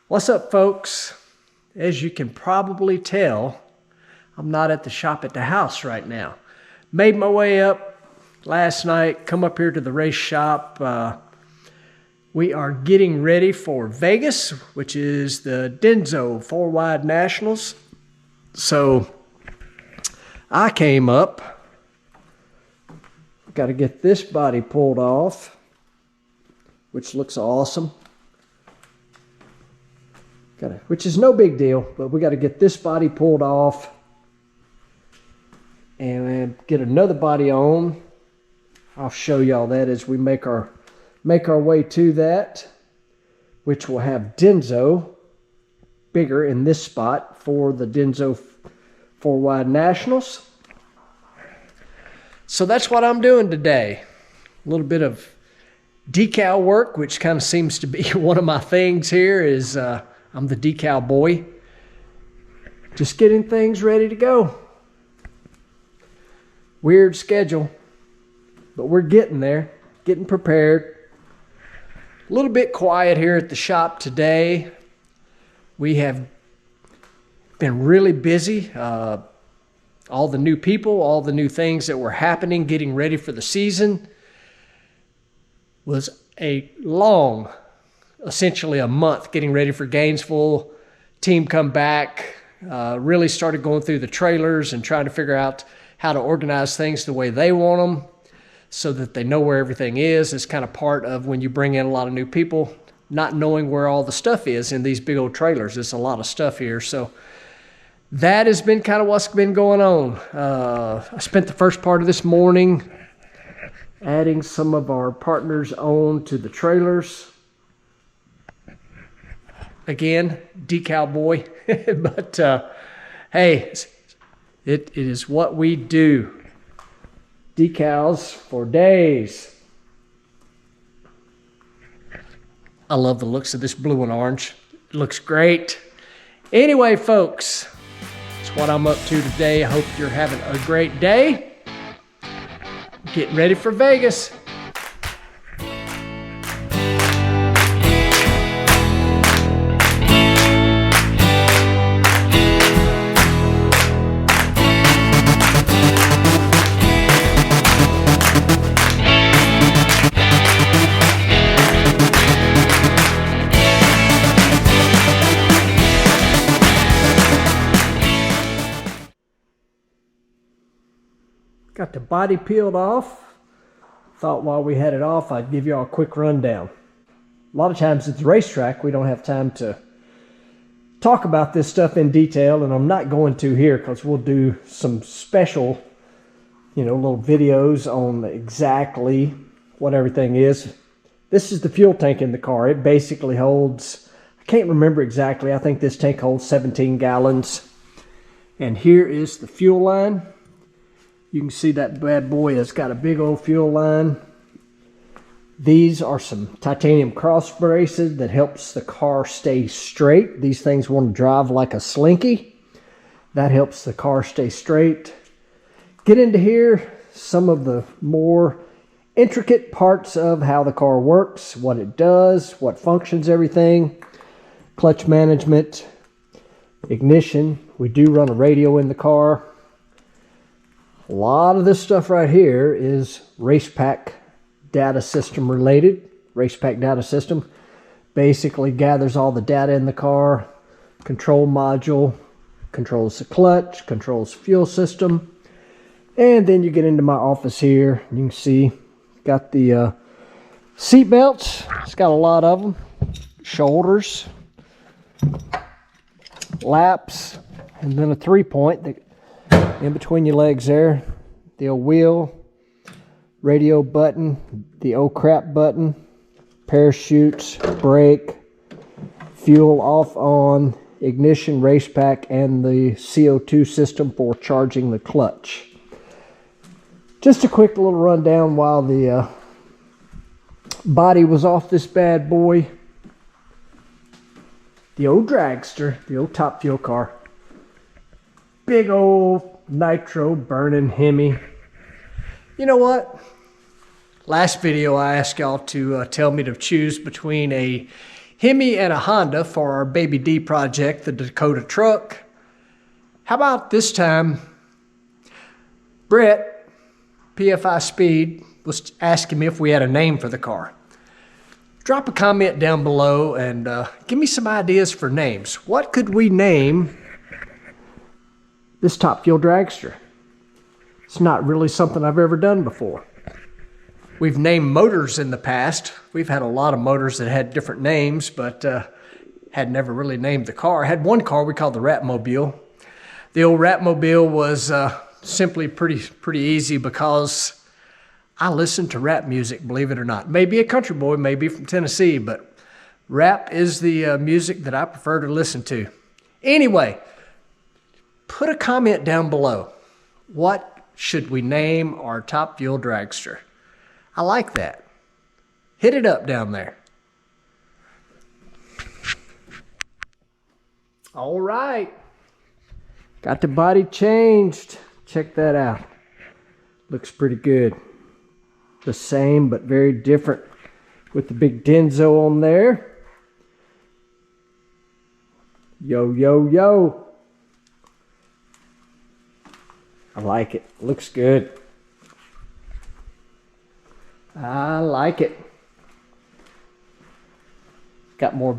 What's up, folks? As you can probably tell, I'm not at the shop at the house right now. Made my way up last night, come up here to the race shop. We are getting ready for Vegas, which is the Denso 4-Wide Nationals. So I came up, got to get this body pulled off, which looks awesome. Which is no big deal, but we got to get this body pulled off and get another body on. I'll show y'all that as we make our way to that, which will have Denso bigger in this spot for the Denso 4-Wide Nationals. So that's what I'm doing today. A little bit of decal work, which kind of seems to be one of my things here is I'm the decal boy. Just getting things ready to go. Weird schedule, but we're getting there, getting prepared. A little bit quiet here at the shop today. We have been really busy. All the new people, all the new things that were happening, getting ready for the season. Was a long, essentially a month getting ready for Gainesville. Team come back, really started going through the trailers and trying to figure out how to organize things the way they want them so that they know where everything is. It's kind of part of when you bring in a lot of new people, not knowing where all the stuff is in these big old trailers. There's a lot of stuff here. So that has been kind of what's been going on. I spent the first part of this morning adding some of our partners on to the trailers. Again, decal boy, but hey, it is what we do. Decals for days. I love the looks of this blue and orange. It looks great. Anyway, folks, that's what I'm up to today. I hope you're having a great day. Getting ready for Vegas. Got the body peeled off. Thought while we had it off, I'd give y'all a quick rundown. A lot of times at the racetrack, we don't have time to talk about this stuff in detail, and I'm not going to here because we'll do some special, little videos on exactly what everything is. This is the fuel tank in the car. It basically holds, I can't remember exactly, I think this tank holds 17 gallons. And here is the fuel line. You can see that bad boy has got a big old fuel line. These are some titanium cross braces that helps the car stay straight. These things want to drive like a slinky. That helps the car stay straight. Get into here, some of the more intricate parts of how the car works, what it does, what functions everything, clutch management, ignition. We do run a radio in the car. A lot of this stuff right here is RacePak data system related. RacePak data system basically gathers all the data in the car. Control module controls the clutch, controls the fuel system. And then you get into my office here. You can see got the seat belts. It's got a lot of them. Shoulders, laps, and then a 3-point that in between your legs there. The old wheel, radio button, the oh crap button, parachutes, brake, fuel off on, ignition, RacePak, and the CO2 system for charging the clutch. Just a quick little rundown while the body was off this bad boy. The old dragster, the old top fuel car. Big old nitro burning Hemi. You know what? Last video I asked y'all to tell me to choose between a Hemi and a Honda for our Baby D project, the Dakota truck. How about this time, Brett, PFI Speed, was asking me if we had a name for the car. Drop a comment down below and give me some ideas for names. What could we name this top fuel dragster? It's not really something I've ever done before. We've named motors in the past. We've had a lot of motors that had different names, but had never really named the car. I had one car we called the Ratmobile. The old Ratmobile was simply pretty easy because I listen to rap music, believe it or not. Maybe a country boy, maybe from Tennessee, but rap is the music that I prefer to listen to. Anyway, put a comment down below. What should we name our top fuel dragster? I like that. Hit it up down there. All right. Got the body changed. Check that out. Looks pretty good. The same but very different with the big Denso on there. Yo, yo, yo. I like it. Looks good. I like it. Got more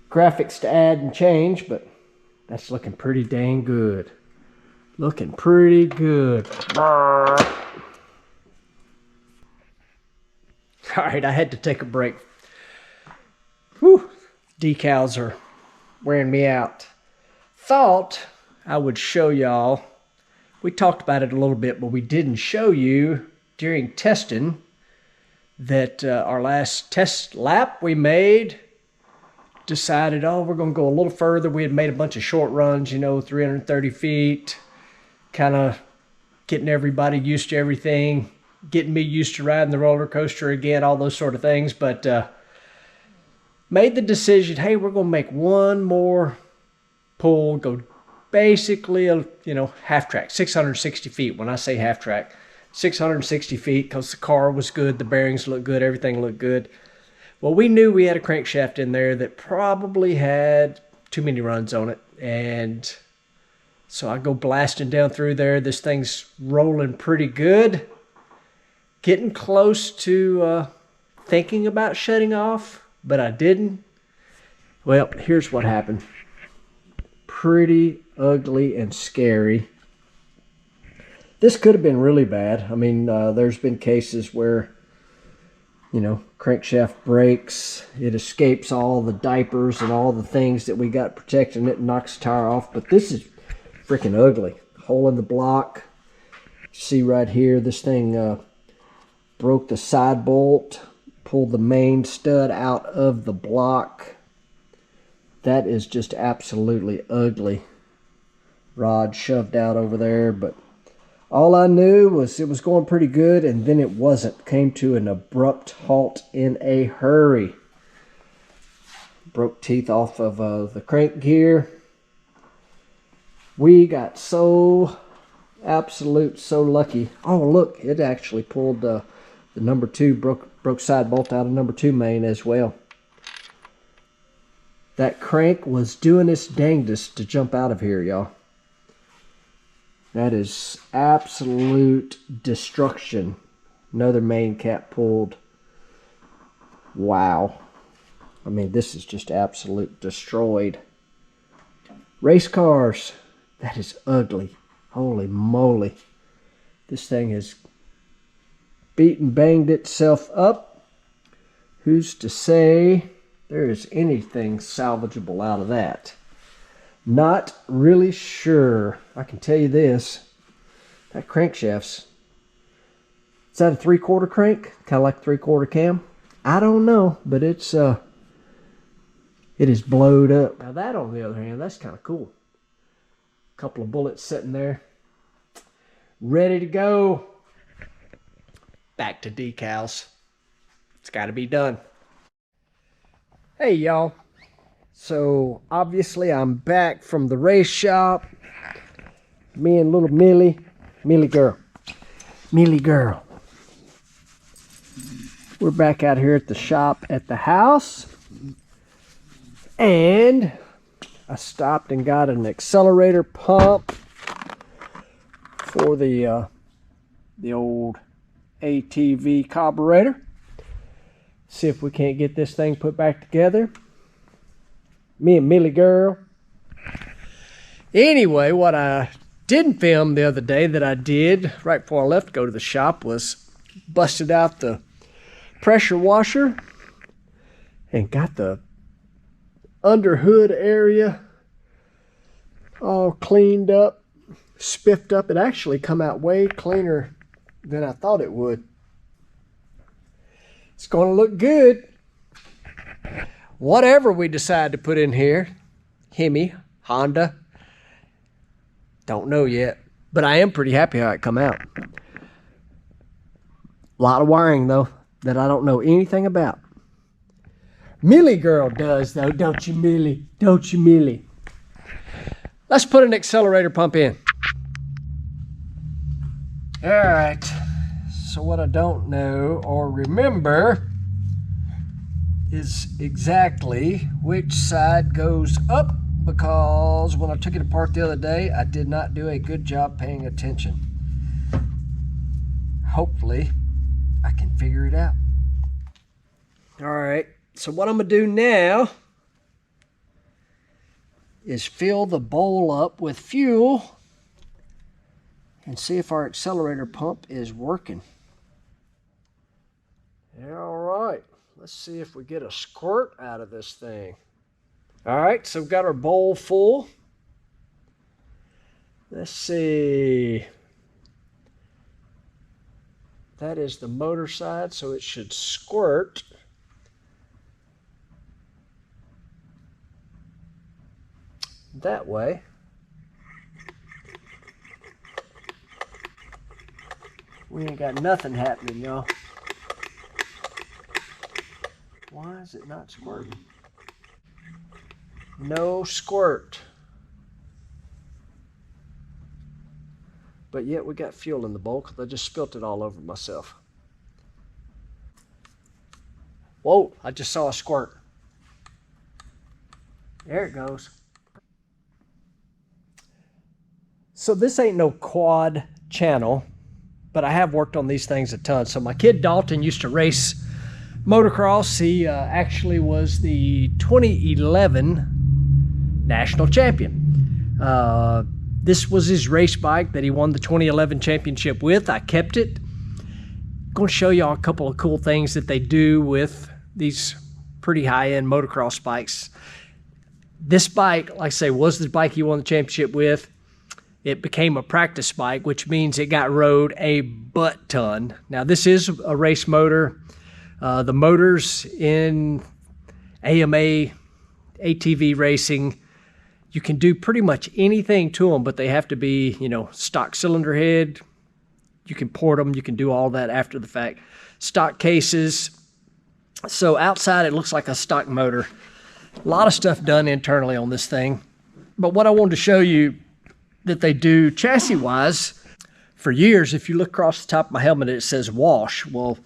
graphics to add and change, but that's looking pretty dang good. Looking pretty good. All right, I had to take a break. Whew, decals are wearing me out. Thought I would show y'all. We talked about it a little bit, but we didn't show you during testing that our last test lap we made, decided, oh, we're going to go a little further. We had made a bunch of short runs, you know, 330 feet, kind of getting everybody used to everything, getting me used to riding the roller coaster again, all those sort of things. But made the decision, hey, we're going to make one more pull, go basically, you know, half track, 660 feet. When I say half track, 660 feet, because the car was good, the bearings looked good, everything looked good. Well, we knew we had a crankshaft in there that probably had too many runs on it. And so I go blasting down through there. This thing's rolling pretty good. Getting close to thinking about shutting off, but I didn't. Well, here's what happened. Pretty ugly and scary. This could have been really bad. I mean, there's been cases where, you know, crankshaft breaks, it escapes all the diapers and all the things that we got protecting it and knocks the tire off. But this is freaking ugly. Hole in the block. See right here, this thing broke the side bolt, pulled the main stud out of the block. That is just absolutely ugly. Rod shoved out over there, but all I knew was it was going pretty good, and then it wasn't. Came to an abrupt halt in a hurry. Broke teeth off of the crank gear. We got so lucky. Oh, look, it actually pulled the number 2, broke side bolt out of number 2 main as well. That crank was doing its dangdest to jump out of here, y'all. That is absolute destruction. Another main cap pulled. Wow. I mean, this is just absolute destroyed. Race cars. That is ugly. Holy moly. This thing has beaten, banged itself up. Who's to say there is anything salvageable out of that? Not really sure. I can tell you this. That crankshaft's... Is that a 3/4 crank? Kind of like a 3/4 cam? I don't know, but it is blowed up. Now that, on the other hand, that's kind of cool. A couple of bullets sitting there. Ready to go. Back to decals. It's got to be done. Hey, y'all. So, obviously, I'm back from the race shop. Me and little Millie girl. We're back out here at the shop at the house. And I stopped and got an accelerator pump for the old ATV carburetor. See if we can't get this thing put back together. Me and Millie girl. Anyway, what I didn't film the other day that I did right before I left to go to the shop was busted out the pressure washer and got the under hood area all cleaned up, spiffed up. It actually come out way cleaner than I thought it would. It's going to look good. Whatever we decide to put in here, Hemi, Honda, don't know yet, but I am pretty happy how it come out. A lot of wiring though that I don't know anything about. Millie girl does though, don't you Millie? Don't you Millie? Let's put an accelerator pump in. All right, so what I don't know or remember is exactly which side goes up, because when I took it apart the other day, I did not do a good job paying attention. Hopefully, I can figure it out. All right, so what I'm gonna do now is fill the bowl up with fuel and see if our accelerator pump is working. All right, let's see if we get a squirt out of this thing. All right, so we've got our bowl full. Let's see. That is the motor side, so it should squirt. That way. We ain't got nothing happening, y'all. Why is it not squirting? No squirt. But yet we got fuel in the bowl because I just spilt it all over myself. Whoa, I just saw a squirt. There it goes. So this ain't no quad channel, but I have worked on these things a ton. So my kid Dalton used to race motocross. He actually was the 2011 national champion. This was his race bike that he won the 2011 championship with. I kept it. I'm going to show y'all a couple of cool things that they do with these pretty high-end motocross bikes. This bike, like I say, was the bike he won the championship with. It became a practice bike, which means it got rode a butt ton. Now, this is a race motor. The motors in AMA, ATV racing, you can do pretty much anything to them, but they have to be, you know, stock cylinder head. You can port them. You can do all that after the fact. Stock cases. So outside, it looks like a stock motor. A lot of stuff done internally on this thing. But what I wanted to show you that they do chassis-wise, for years, if you look across the top of my helmet, it says Walsh. Well,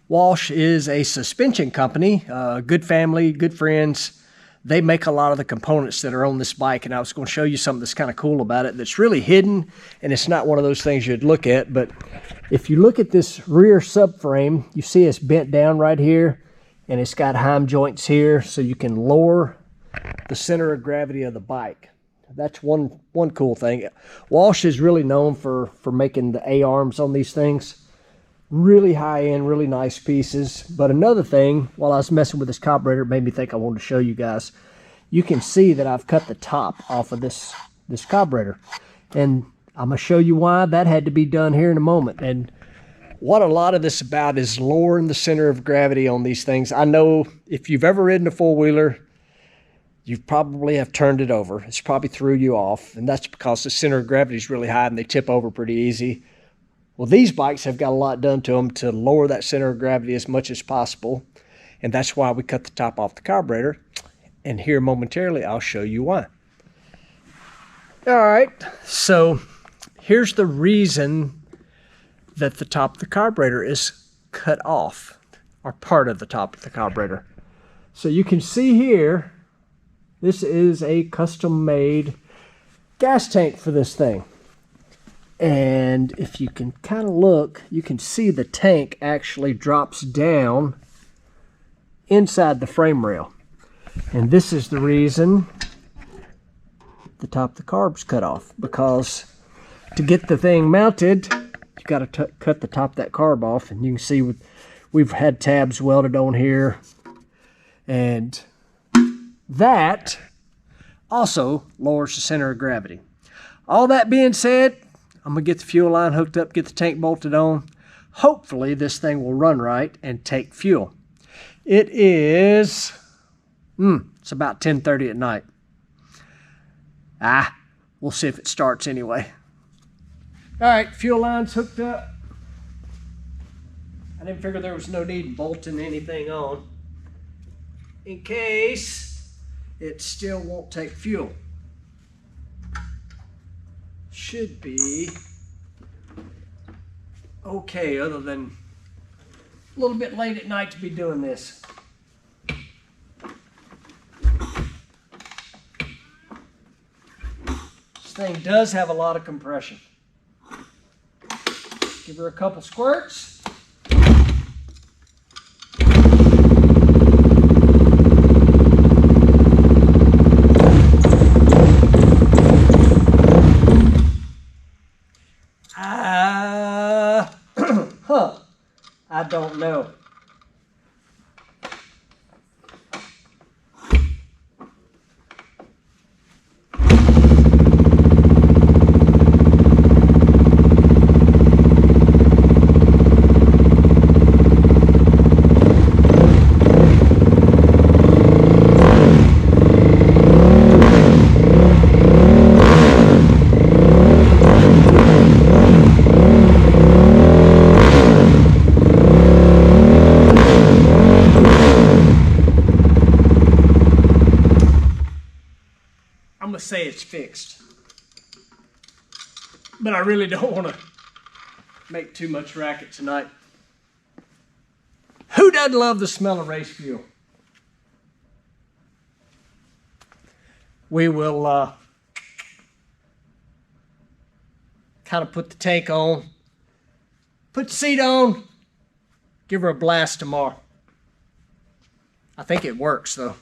Walsh is a suspension company, good family, good friends. They make a lot of the components that are on this bike, and I was going to show you something that's kind of cool about it that's really hidden, and it's not one of those things you'd look at, but if you look at this rear subframe, you see it's bent down right here, and it's got heim joints here, so you can lower the center of gravity of the bike. That's one cool thing. Walsh is really known for making the A-arms on these things. Really high-end, really nice pieces. But another thing, while I was messing with this carburetor, it made me think I wanted to show you guys. You can see that I've cut the top off of this carburetor. And I'm going to show you why that had to be done here in a moment. And what a lot of this about is lowering the center of gravity on these things. I know if you've ever ridden a four-wheeler, you probably have turned it over. It's probably threw you off, and that's because the center of gravity is really high and they tip over pretty easy. Well, these bikes have got a lot done to them to lower that center of gravity as much as possible, and that's why we cut the top off the carburetor. And here momentarily, I'll show you why. All right, so here's the reason that the top of the carburetor is cut off, or part of the top of the carburetor. So you can see here, This is a custom-made gas tank for this thing. And if you can kind of look, you can see the tank actually drops down inside the frame rail. And this is the reason the top of the carb's cut off, because to get the thing mounted, you got to cut the top of that carb off. And you can see we've had tabs welded on here, and that also lowers the center of gravity. All that being said, I'm going to get the fuel line hooked up, get the tank bolted on. Hopefully this thing will run right and take fuel. It is, it's about 10:30 at night. We'll see if it starts anyway. All right, fuel line's hooked up. I didn't figure there was no need bolting anything on in case it still won't take fuel. Should be okay, other than a little bit late at night to be doing this. This thing does have a lot of compression. Give her a couple squirts. I don't know. I'm going to say it's fixed, but I really don't want to make too much racket tonight. Who doesn't love the smell of race fuel? We will kind of put the tank on, put the seat on, give her a blast tomorrow. I think it works though.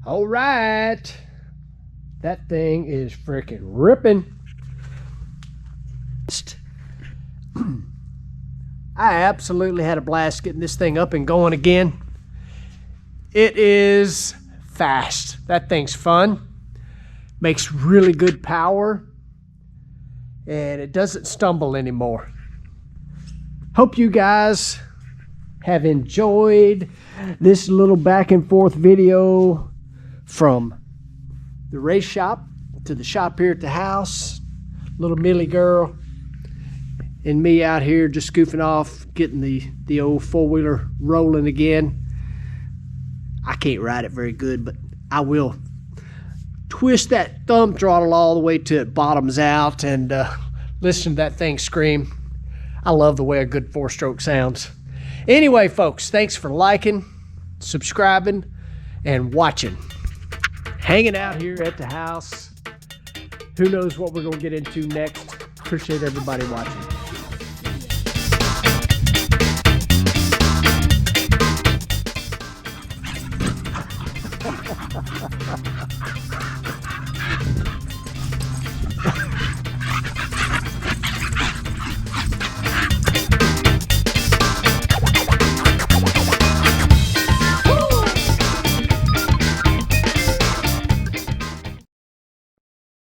All right, that thing is freaking ripping. I absolutely had a blast getting this thing up and going again. It is fast. That thing's fun. Makes really good power. And it doesn't stumble anymore. Hope you guys have enjoyed this little back and forth video from the race shop to the shop here at the house. Little Millie girl and me out here just goofing off, getting the old four-wheeler rolling again. I can't ride it very good, but I will twist that thumb throttle all the way till it bottoms out and listen to that thing scream. I love the way a good four-stroke sounds. Anyway, folks, thanks for liking, subscribing, and watching. Hanging out here at the house. Who knows what we're going to get into next. Appreciate everybody watching.